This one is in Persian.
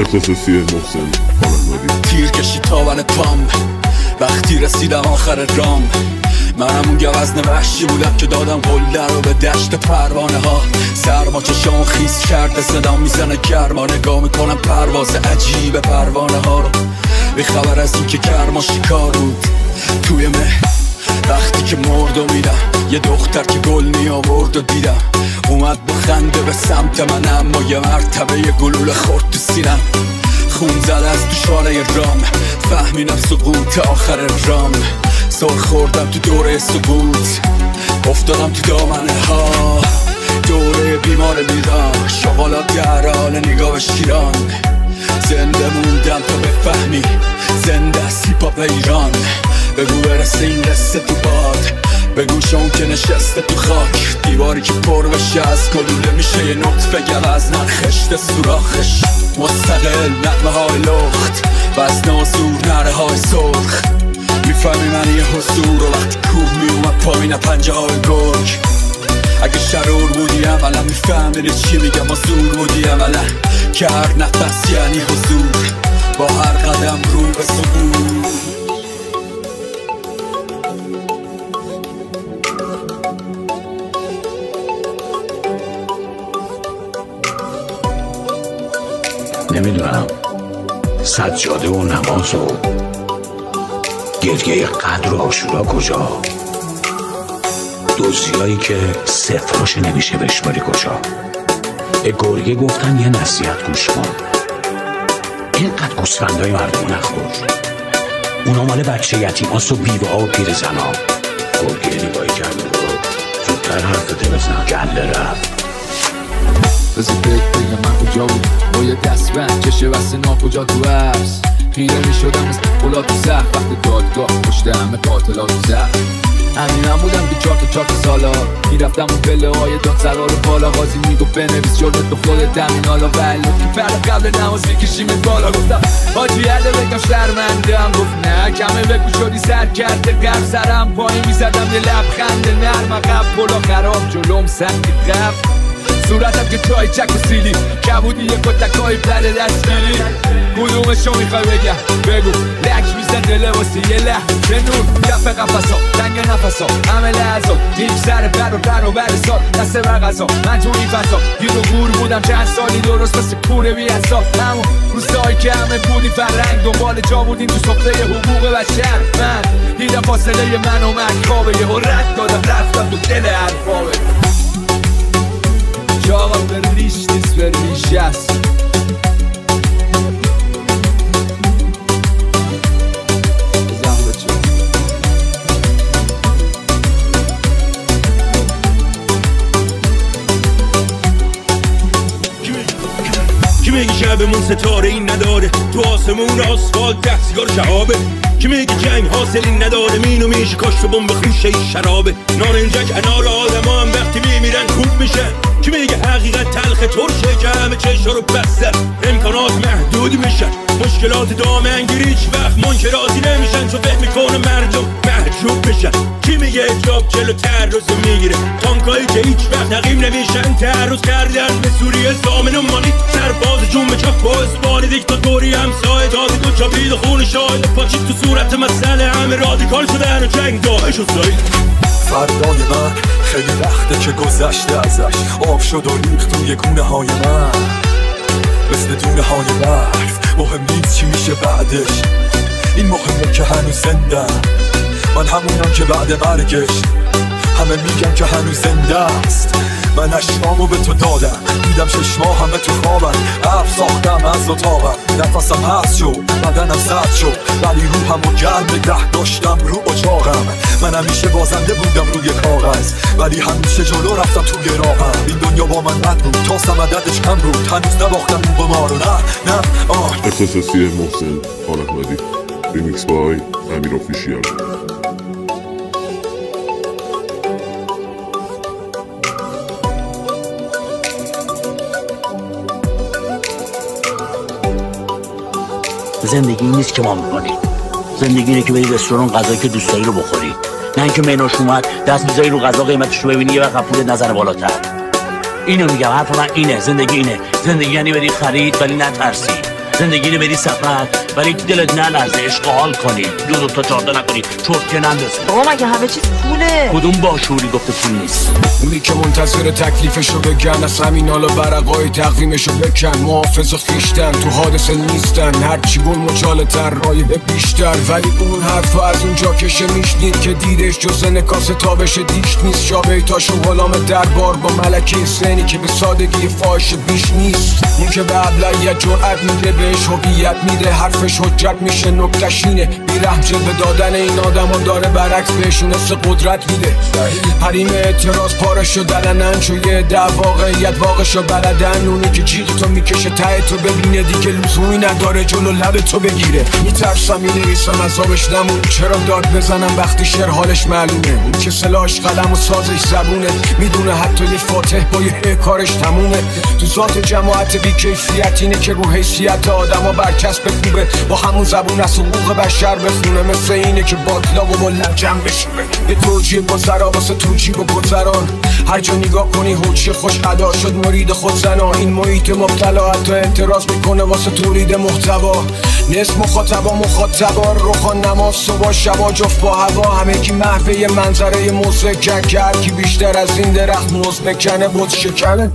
اختصاصی محسن حالمادی. تیر کشی تاون پام وقتی رسیدم آخر رام، منم اون گوزن وحشی بودم که دادم قله رو به دشت پروانه ها. سرما چشام خیس کرده صدام میزنه گرما، نگاه میکنم پرواز عجیب پروانه ها رو، بی خبر از این که گرما شکار بود توی مه. وقتی که مرد میدم یه دختر که گل می آورد و دیدم اومد با خنده به سمت من، اما یه مرتبه یه گلوله خورد تو سینم. خون زده از تو شانه رام، فهمیدم سقوط آخر رام. سر خوردم تو دوره سقوط، افتادم تو دامنه ها. دوره بیمار میرم، شغالات گران نگاه شیران. زنده موندم تا بفهمی زنده است هیپ هاپ ایران. بگو برسه این قصه تو باد، بگو شون که نشسته تو خاک. دیواری که پر بشه از گلوله میشه یه نطفه گوزن خشت سوراخش. مستقل نغمه های لخت و از نازور نره های سرخ. میفهمی من یه حضور و وقتی کوه میومد پایین پنجه های گرگ. اگه شرور بودی عملا میفهمیدی چی میگم، ما زور بودی عملا که هر نفس یعنی حضور، با هر قدم رو به صبور. نمیدونم سجاده و نماز و گریه قدر و عاشورا کجا، دوزیایی که صفرش نمیشه بشماری کجا. به گریه گفتن یه نصیحت گوش کن، اینقدر گوسفندای مردم نخور، اونا مال بچه یتیماست و بیوه ها و پیر زنا. گریه نگاهی کرده رو زودتر حرفته بزن گله رفت. بذار بگم من کجا بود با یه دستبند کشه واسه کجا تو عرض خیره می شدم از قلات و زخ. وقت دادگاه پشت همه قاتلات و زخ. همینم بودم که چهار سالا میرفتم اون پله های دادسرا رو بالا. قاضی میگفت بنویس جرمت به خودت همین حالا ولی که فرق قبل نماز میکشیمت بالا. گفتم حاجی عده بگم شرمندم، گفت نه کمه بگو شدی سر کرده قرب. سرم پایین میزدم یه لبخند نرم عقب پلا خراب جلوم سنگی قبل. صورتم که چای چک و سیلی کبودی یه کتکای پر دستگیری. کدومشو میخوای بگم بگو، لک میزن دل واسه یه لحظه نور. کف قفصا تنگ نفسا همه لحظا هیچ سر بر و بر سال دسته بر غذا. من تو این فضا گیر و گور بودم چند سالی درست مثل کوره بی اصلا. همون روزایی که همه بودی فرنگ دنبال جا بودیم تو سفره حقوق بشر. من دیدم فاصله من و مکابه یه رد دادم رفتم تو دل حرفابه. آقا به ریش نیست به ریش است. کی میگه شبمون ستاره این نداره، تو آسمون آسفالت ده سیگار شهابه. کی میگه جنگ حاصل این نداره، مینو میشه کاشت و بمب خوشه ای شرابه. نارنجک انار آدم هم وقتی میمیرن خوب میشن. کی میگه حقیقت تلخ ترشه که همه چشا رو بستن، امکانات محدود میشن. مشکلات دامنگیری هیچ وقت منکراتی نمیشن، چون فکر میکنه مردم محجوب بشن. کی میگه اجاب جلو تعرض میگیره، تانکایی که هیچ وقت نقیم نمیشن. تعرض کردن به سوریه زامن و مالی، سرباز جنبه چاپ با اسبان دیکتاتوری همسایه. تازه دو چاپید خون شاهد پاچید تو صورت مسئله، همه رادیکال شدن و جنگ داعش و سایل. فردای من خیلی وقته که گذشته ازش، آب شد و ریخت توی گونه های من مثل دونه های برف. مهم نیست چی میشه بعدش، این مهمه که هنوز زنده. من همونم که بعد مرگش همه میگن که هنوز زنده است. من اشمامو به تو دادم، دیدم ششما همه تو خوابم. عرف ساختم از اتاقم، نفسم هست شد بدنم سرد شد، ولی روحمو گرم نگه داشتم رو اجاقم. من همیشه بازنده بودم روی کاغذ، ولی همیشه جلو رفتم توی راهم. این دنیا با من بد بود تا سمددش کم بود، هنوز نباختم اون به ما رو. نه اختصاصی محسن حالمادی. ریمیکس بای امیر آفیشیال. زندگی این نیست که ما میکنیم. زندگی اینه که بری رستوران غذایی که دوست داری رو بخوری، نه اینکه منوش اومد دست میذاری رو غذا قیمتش رو ببینی یه وقت پولت نظر بالاتر. اینو میگم، حرف من اینه. زندگی اینه. زندگی یعنی بری خرید ولی نترسی. زندگی رو بری سفر ولی دلت نلرزه، عشق حال کنی، دو تا چارده نکنی، چرت که نندازی. بابا مگه همه چیز پوله؟ کدوم باشوری گفته پول نیست؟ اونی که منتظر تکلیفشو بگن از همین حالا برقای تقویمشو بکن. محافظ خیشتن تو حادثه نیستن، هرچی گل مجال تر رایه بیشتر. ولی اون حرف از اونجا کشه میشنید که دیدش جز نکاس تابش دیش نیست. شابیتاشو غلام دربار با ملکه سنی که به سادگی فاش بیش نیست. اون که به ابلهیت جرأت میده، بهش هویت میده، حرفش حجت میشه، نکتش اینه بی‌رحم جلوه دادن این آدما داره برعکس بهشون حس قدرت میده. حریم اعتراض پارشو دلنن چوی ده واقعیت واقعشو بلدن. اونی که جیغ تو میکشه ته تو ببینه دیگه لزومی نداره جلو لب تو بگیره. میترسم مینویسم عذابش نمون، چرا داد بزنم وقتی شعر حالش معلومه. اون که سلاحش قلم و سازش زبونه، میدونه حتی یه فاتح با یه کارش تمومه. تو ذات جماعت بی‌کیفیت اینه که رو حیثیت آدما برچسب بکوبه، با همون زبون از حقوق بشر بخونه. مثل اینه که باطلاق و با لجن بشوره، یه توجیه گذرا واسه توجیه و گذران. هر جا نگاه کنی حجه خوش ادا شد مرید خود زنا. این محیط مبتلا حتی اعتراض میکنه واسه تولید محتوا. نصف مخاطبا روخان نماز صبح شبا جفت با هوا. همه کی محوه منظره موزه کرد که بیشتر از این درخت موز بکنه بود شکنه.